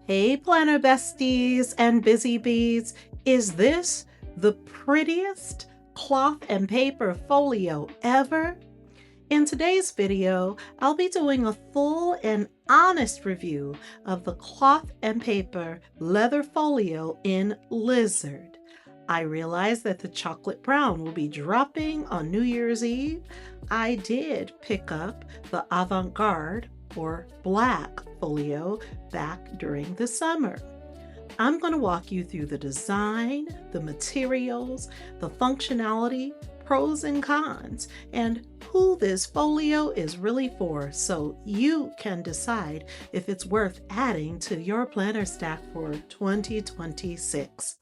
Hey planner besties and busy bees, is this the prettiest cloth and paper folio ever? In today's video, I'll be doing a full and honest review of the cloth and paper leather folio in Lizard. I realize that the chocolate brown will be dropping on New Year's Eve. I did pick up the avant-garde or black folio back during the summer. I'm going to walk you through the design, the materials, the functionality, pros and cons, and who this folio is really for so you can decide if it's worth adding to your planner stack for 2026.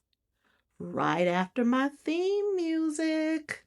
Right after my theme music.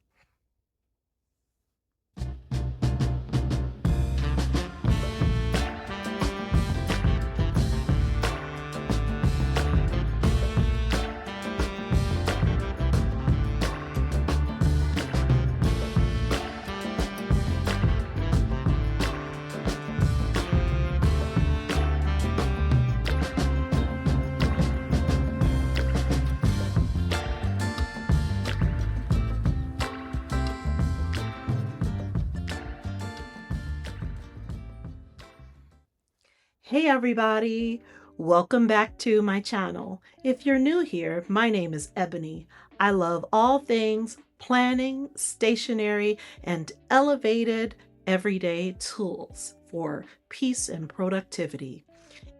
Hey everybody, welcome back to my channel. If you're new here, my name is Ebony. I love all things planning, stationery, and elevated everyday tools for peace and productivity.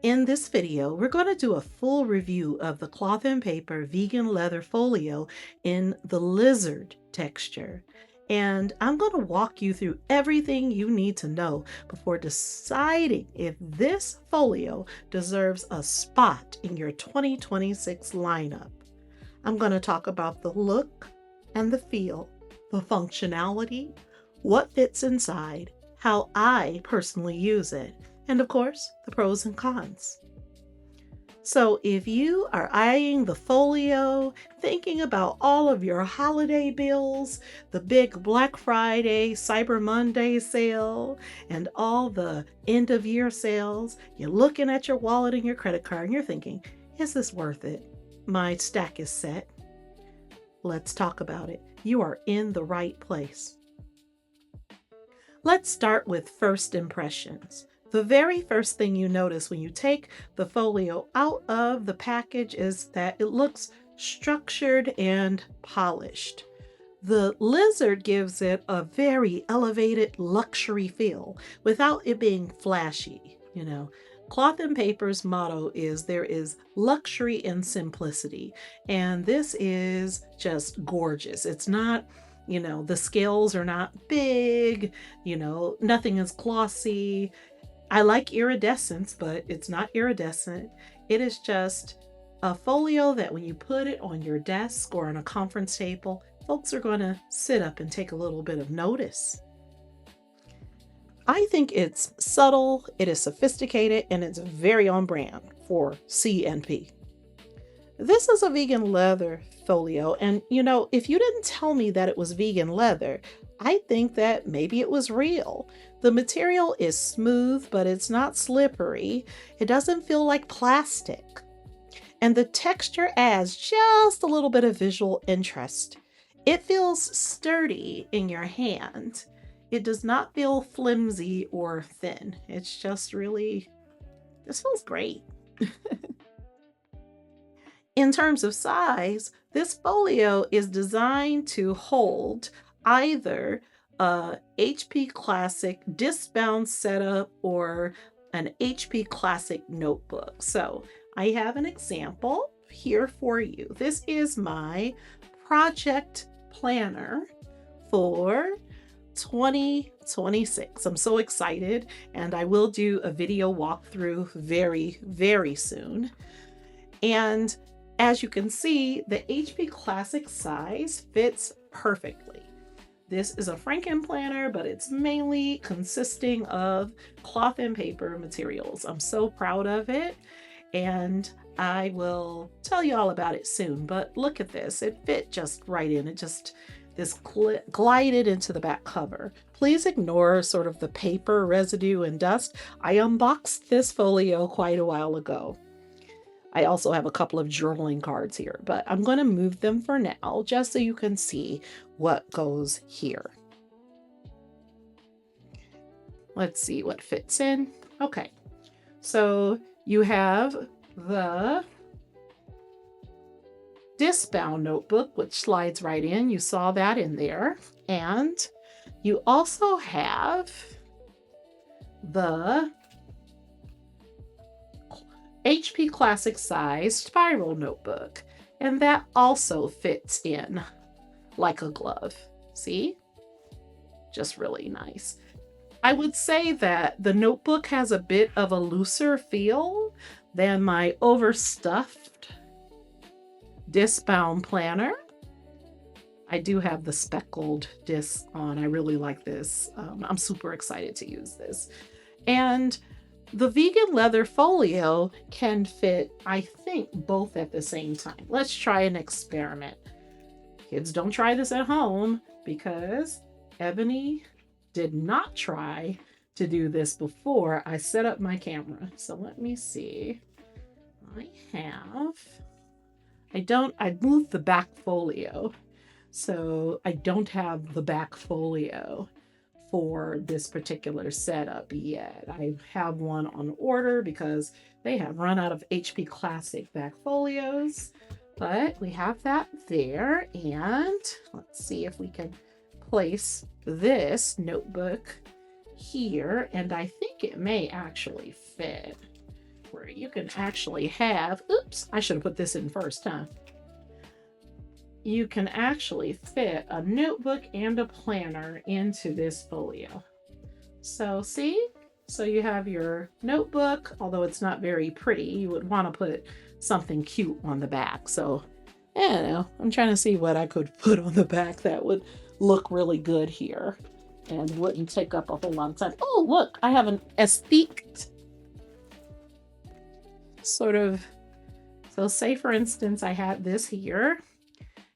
In this video, we're going to do a full review of the cloth and paper vegan leather folio in the Lizard texture. And I'm going to walk you through everything you need to know before deciding if this folio deserves a spot in your 2026 lineup. I'm going to talk about the look and the feel, the functionality, what fits inside, how I personally use it, and of course, the pros and cons. So if you are eyeing the folio, thinking about all of your holiday bills, the big Black Friday, Cyber Monday sale, and all the end of year sales, you're looking at your wallet and your credit card and you're thinking, is this worth it? My stack is set. Let's talk about it. You are in the right place. Let's start with first impressions. The very first thing you notice when you take the folio out of the package is that it looks structured and polished. The Lizard gives it a very elevated luxury feel without it being flashy. Cloth and Paper's motto is there is luxury in simplicity, and this is just gorgeous. It's not, the scales are not big, nothing is glossy. I like iridescence, but it's not iridescent. It is just a folio that when you put it on your desk or on a conference table, folks are going to sit up and take a little bit of notice. I think it's subtle, it is sophisticated, and it's very on brand for C&P. This is a vegan leather folio, and if you didn't tell me that it was vegan leather, I think that maybe it was real. The material is smooth, but it's not slippery. It doesn't feel like plastic. And the texture adds just a little bit of visual interest. It feels sturdy in your hand. It does not feel flimsy or thin. It's just really, this feels great. In terms of size, this folio is designed to hold either a HP Classic disc-bound setup or an HP Classic notebook. So I have an example here for you. This is my project planner for 2026. I'm so excited, and I will do a video walkthrough very, very soon. And as you can see, the HP Classic size fits perfectly. This is a Franken planner, but it's mainly consisting of cloth and paper materials. I'm so proud of it, and I will tell you all about it soon. But look at this, it fit just right in. This glided into the back cover. Please ignore sort of the paper residue and dust. I unboxed this folio quite a while ago. I also have a couple of journaling cards here, but I'm going to move them for now just so you can see what goes here. Let's see what fits in. Okay, so you have the disc-bound notebook, which slides right in. You saw that in there. And you also have the HP Classic size spiral notebook, and that also fits in like a glove. See? Just really nice. I would say that the notebook has a bit of a looser feel than my overstuffed disc-bound planner. I do have the speckled disc on. I really like this. I'm super excited to use this. And the vegan leather folio can fit, I think, both at the same time. Let's try an experiment. Kids, don't try this at home because Ebony did not try to do this before I set up my camera. So let me see. I moved the back folio. So I don't have the back folio for this particular setup yet. I have one on order because they have run out of HP Classic back folios, but we have that there. And let's see if we can place this notebook here. And I think it may actually fit where you can actually have, oops, I should have put this in first, huh? You can actually fit a notebook and a planner into this folio. So see? So you have your notebook, although it's not very pretty, you would want to put something cute on the back. So, I don't know. I'm trying to see what I could put on the back that would look really good here and wouldn't take up a whole lot of time. Oh, look, I have an aesthetic sort of, so say for instance, I had this here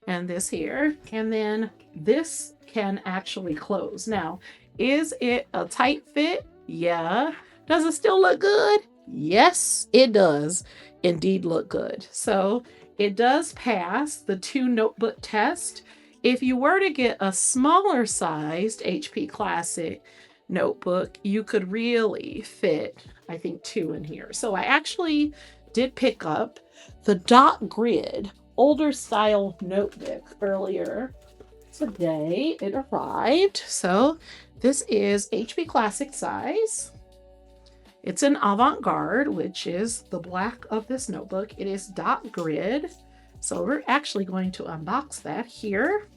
and this here, and then this can actually close. Now, is it a tight fit? Yeah. Does it still look good? Yes, it does indeed look good. So it does pass the 2 notebook test. If you were to get a smaller sized HP Classic notebook, you could really fit, I think, 2 in here. So I actually did pick up the dot grid older style notebook earlier today. It arrived. So this is HP Classic size. It's an avant-garde, which is the black of this notebook. It is dot grid. So we're actually going to unbox that here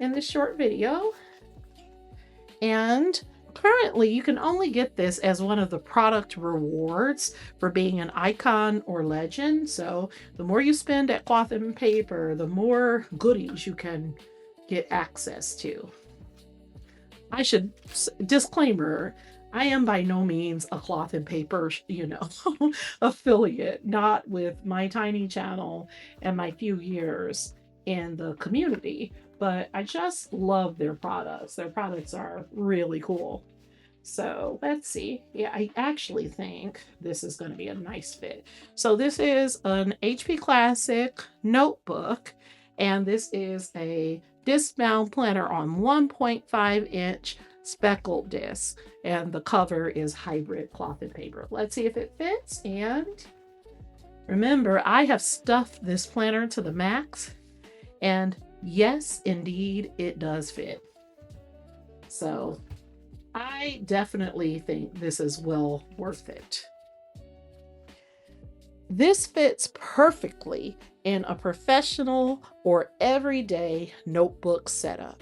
in this short video. And currently, you can only get this as one of the product rewards for being an icon or legend. So the more you spend at Cloth and Paper, the more goodies you can get access to. I should, disclaimer, I am by no means a Cloth and Paper, affiliate, not with my tiny channel and my few years in the community. But I just love their products. Their products are really cool. So let's see. Yeah, I actually think this is going to be a nice fit. So this is an HP Classic notebook, and this is a disc-bound planner on 1.5-inch speckled disc, and the cover is hybrid cloth and paper. Let's see if it fits. And remember, I have stuffed this planner to the max, and yes, indeed, it does fit. So I definitely think this is well worth it. This fits perfectly in a professional or everyday notebook setup.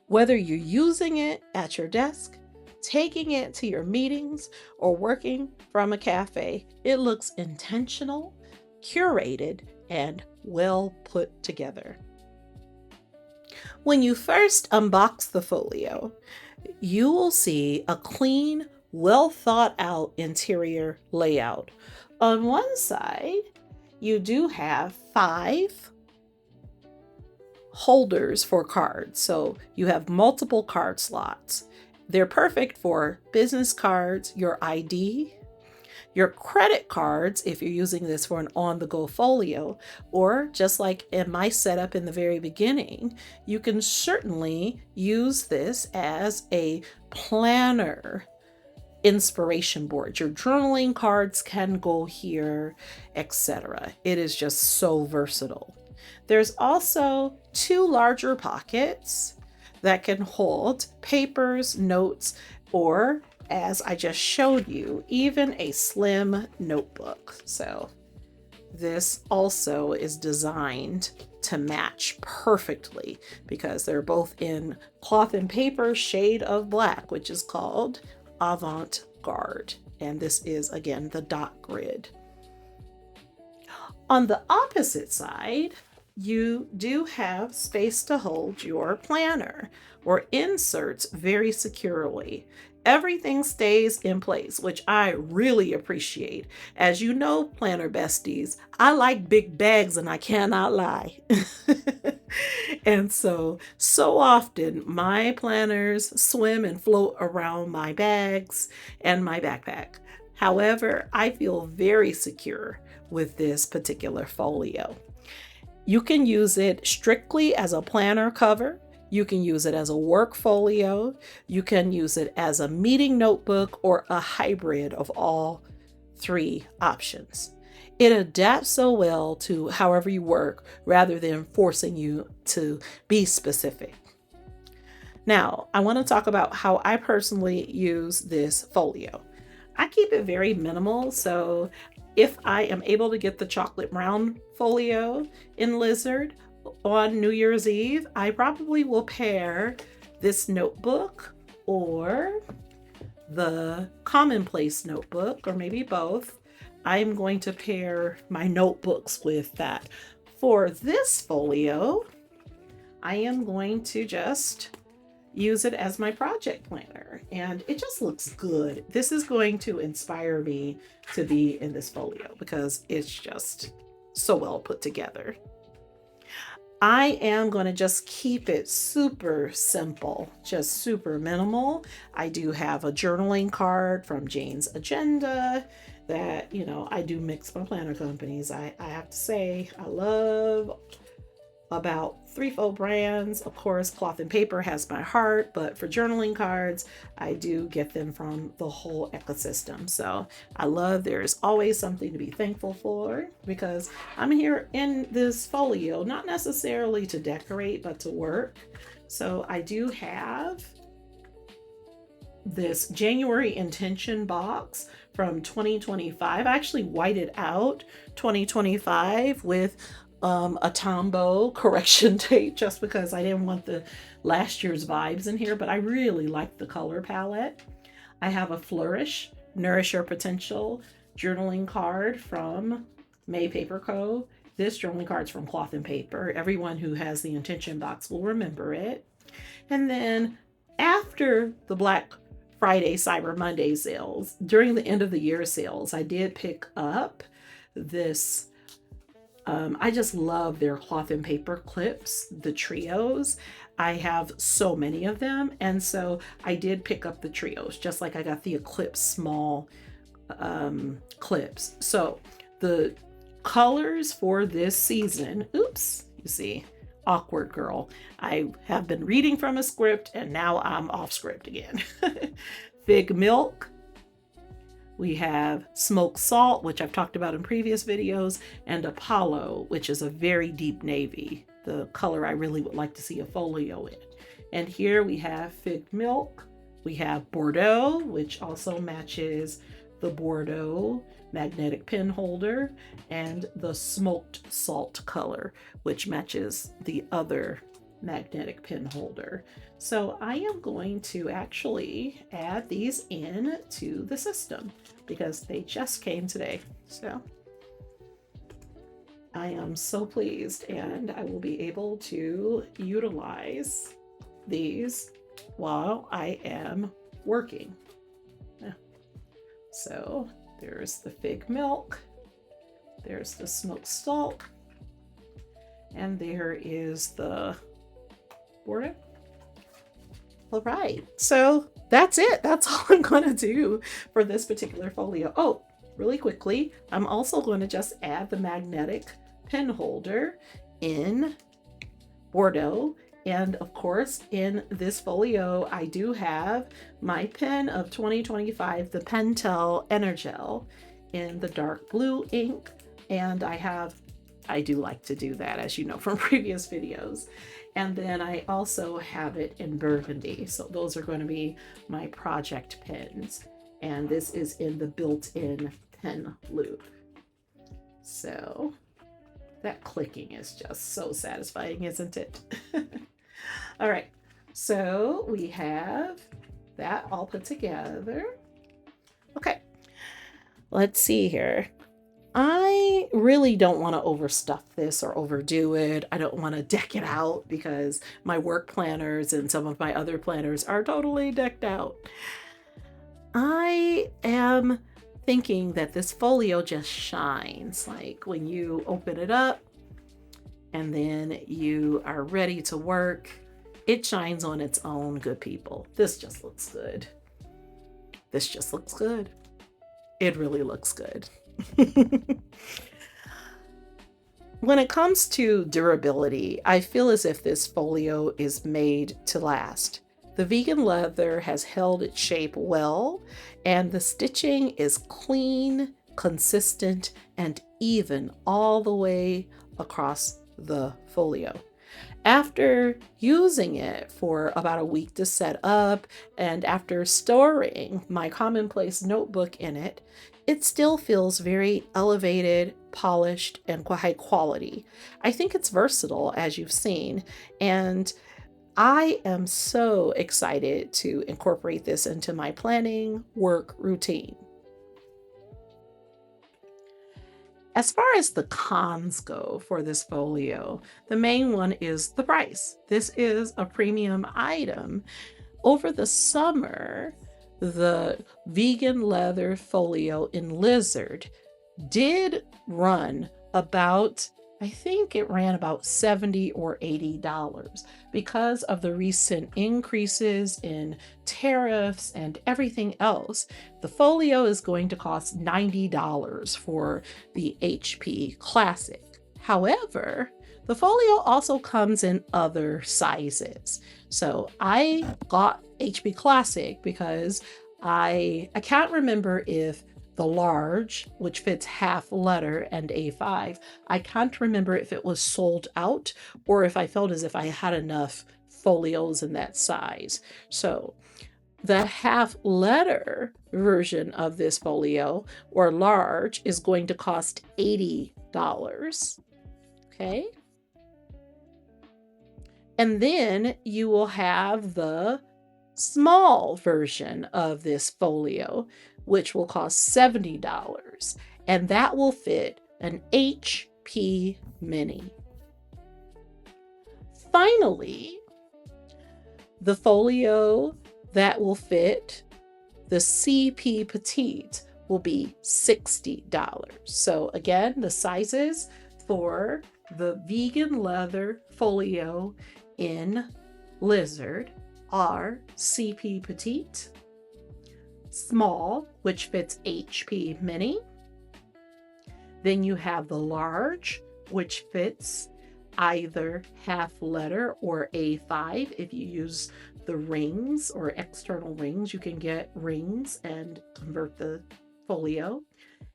Whether you're using it at your desk, taking it to your meetings, or working from a cafe, it looks intentional, curated, and well put together. When you first unbox the folio, you will see a clean, well thought out interior layout. On one side, you do have 5 holders for cards. So you have multiple card slots. They're perfect for business cards, your ID, Your credit cards, if you're using this for an on-the-go folio, or just like in my setup in the very beginning, you can certainly use this as a planner inspiration board. Your journaling cards can go here, etc. It is just so versatile. There's also two larger pockets that can hold papers, notes, or as I just showed you, even a slim notebook. So this also is designed to match perfectly because they're both in cloth and paper shade of black, which is called avant-garde. And this is, again, the dot grid. On the opposite side, you do have space to hold your planner or inserts very securely. Everything stays in place, which I really appreciate. As you know, planner besties, I like big bags and I cannot lie. And so often my planners swim and float around my bags and my backpack. However, I feel very secure with this particular folio. You can use it strictly as a planner cover. You can use it as a work folio. You can use it as a meeting notebook or a hybrid of all three options. It adapts so well to however you work rather than forcing you to be specific. Now, I want to talk about how I personally use this folio. I keep it very minimal, so if I am able to get the chocolate brown folio in Lizard on New Year's Eve, I probably will pair this notebook or the commonplace notebook, or maybe both. I'm going to pair my notebooks with that. For this folio, I am going to just use it as my project planner, and it just looks good. This is going to inspire me to be in this folio because it's just so well put together. I am going to just keep it super simple, just super minimal. I do have a journaling card from Jane's Agenda that, I do mix my planner companies. I have to say, I love about threefold brands. Of course, cloth and paper has my heart, but for journaling cards, I do get them from the whole ecosystem. So I love there's always something to be thankful for because I'm here in this folio, not necessarily to decorate, but to work. So I do have this January intention box from 2025. I actually whited out 2025 with a Tombow correction tape just because I didn't want the last year's vibes in here, but I really like the color palette. I have a Flourish, Nourish Your Potential journaling card from May Paper Co. This journaling card's from Cloth and Paper. Everyone who has the intention box will remember it. And then after the Black Friday, Cyber Monday sales, during the end of the year sales, I did pick up this. I just love their cloth and paper clips, the trios. I have so many of them. And so I did pick up the trios, just like I got the Eclipse small clips. So the colors for this season, oops, you see, awkward girl. I have been reading from a script and now I'm off script again. Fig Milk. We have Smoked Salt, which I've talked about in previous videos, and Apollo, which is a very deep navy, the color I really would like to see a folio in. And here we have Fig Milk. We have Bordeaux, which also matches the Bordeaux magnetic pen holder, and the Smoked Salt color, which matches the other magnetic pen holder. So I am going to actually add these in to the system because they just came today. So I am so pleased, and I will be able to utilize these while I am working. So there's the Fig Milk, there's the Smoked Salt, and there is the Bordeaux. All right, so that's it. That's all I'm going to do for this particular folio. Oh, really quickly, I'm also going to just add the magnetic pen holder in Bordeaux. And of course, in this folio, I do have my pen of 2025, the Pentel Energel in the dark blue ink. And I do like to do that, as you know from previous videos. And then I also have it in burgundy. So those are going to be my project pens. And this is in the built-in pen loop. So that clicking is just so satisfying, isn't it? All right, so we have that all put together. Okay, let's see here. I really don't want to overstuff this or overdo it. I don't want to deck it out because my work planners and some of my other planners are totally decked out. I am thinking that this folio just shines, like when you open it up and then you are ready to work. It shines on its own, good people. This just looks good. This just looks good. It really looks good. When it comes to durability, I feel as if this folio is made to last. The vegan leather has held its shape well, and the stitching is clean, consistent, and even all the way across the folio. After using it for about a week to set up, and after storing my commonplace notebook in it, it still feels very elevated, polished, and high quality. I think it's versatile, as you've seen, and I am so excited to incorporate this into my planning work routine. As far as the cons go for this folio, the main one is the price. This is a premium item. Over the summer, the vegan leather folio in Lizard did run about, I think it ran about $70 or $80 because of the recent increases in tariffs and everything else. The folio is going to cost $90 for the HP Classic. However, the folio also comes in other sizes. So I got HP Classic because I can't remember if the large, which fits half letter and A5, I can't remember if it was sold out or if I felt as if I had enough folios in that size. So the half letter version of this folio, or large, is going to cost $80. Okay. And then you will have the small version of this folio, which will cost $70, and that will fit an HP Mini. Finally, the folio that will fit the CP Petite will be $60. So again, the sizes for the vegan leather folio in Lizard are CP Petite, small, which fits HP Mini. Then you have the large, which fits either half letter or A5. If you use the rings or external rings, you can get rings and convert the folio.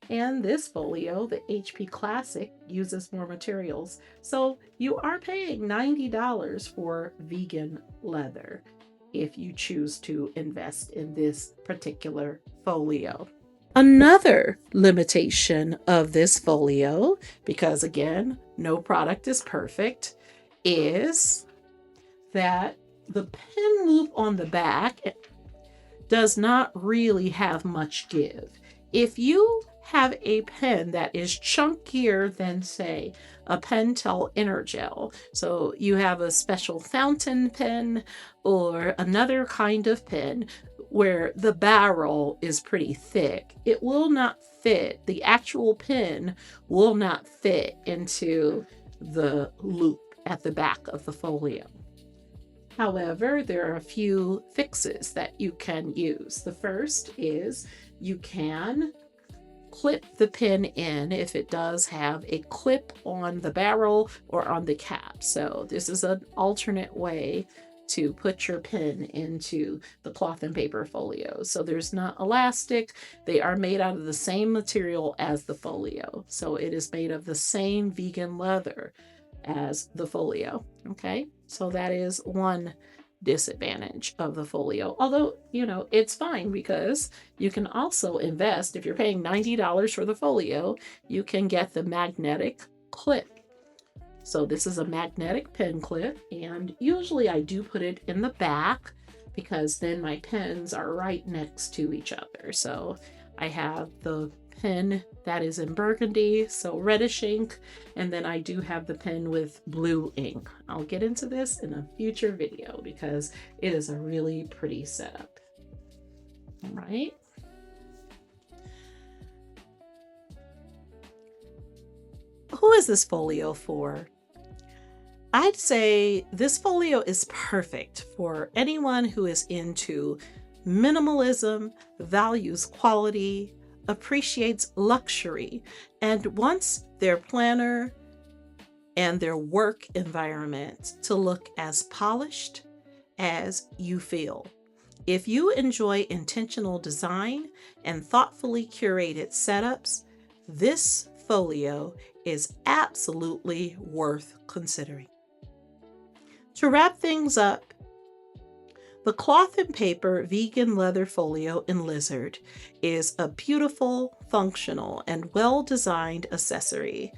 And this folio, the HP Classic, uses more materials. So you are paying $90 for vegan leather if you choose to invest in this particular folio. Another limitation of this folio, because again, no product is perfect, is that the pen loop on the back does not really have much give. If you have a pen that is chunkier than, say, a Pentel Energel, so you have a special fountain pen or another kind of pen where the barrel is pretty thick, it will not fit, the actual pen will not fit into the loop at the back of the folio. However, there are a few fixes that you can use. The first is you can clip the pen in if it does have a clip on the barrel or on the cap. So this is an alternate way to put your pen into the cloth and paper folio. So there's not elastic. They are made out of the same material as the folio. So it is made of the same vegan leather as the folio. Okay, so that is one disadvantage of the folio. Although, it's fine because you can also invest. If you're paying $90 for the folio, you can get the magnetic clip. So this is a magnetic pen clip, and usually I do put it in the back because then my pens are right next to each other. So I have the pen that is in burgundy, so reddish ink, and then I do have the pen with blue ink. I'll get into this in a future video because it is a really pretty setup. All right. Who is this folio for? I'd say this folio is perfect for anyone who is into minimalism, values quality, appreciates luxury, and wants their planner and their work environment to look as polished as you feel. If you enjoy intentional design and thoughtfully curated setups, this folio is absolutely worth considering. To wrap things up, the cloth and paper vegan leather folio in Lizard is a beautiful, functional, and well-designed accessory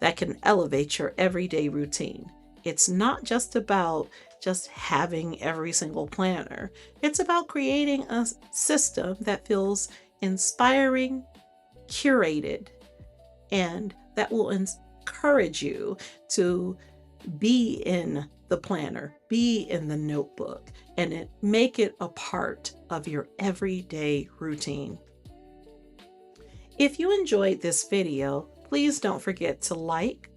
that can elevate your everyday routine. It's not just about just having every single planner. It's about creating a system that feels inspiring, curated, and that will encourage you to be in the planner, be in the notebook, and make it a part of your everyday routine. If you enjoyed this video, please don't forget to like,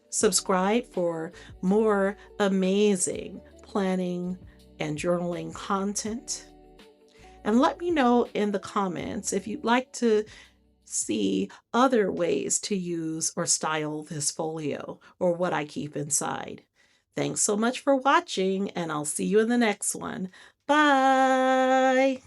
subscribe for more amazing planning and journaling content, and let me know in the comments if you'd like to see other ways to use or style this folio or what I keep inside. Thanks so much for watching, and I'll see you in the next one. Bye!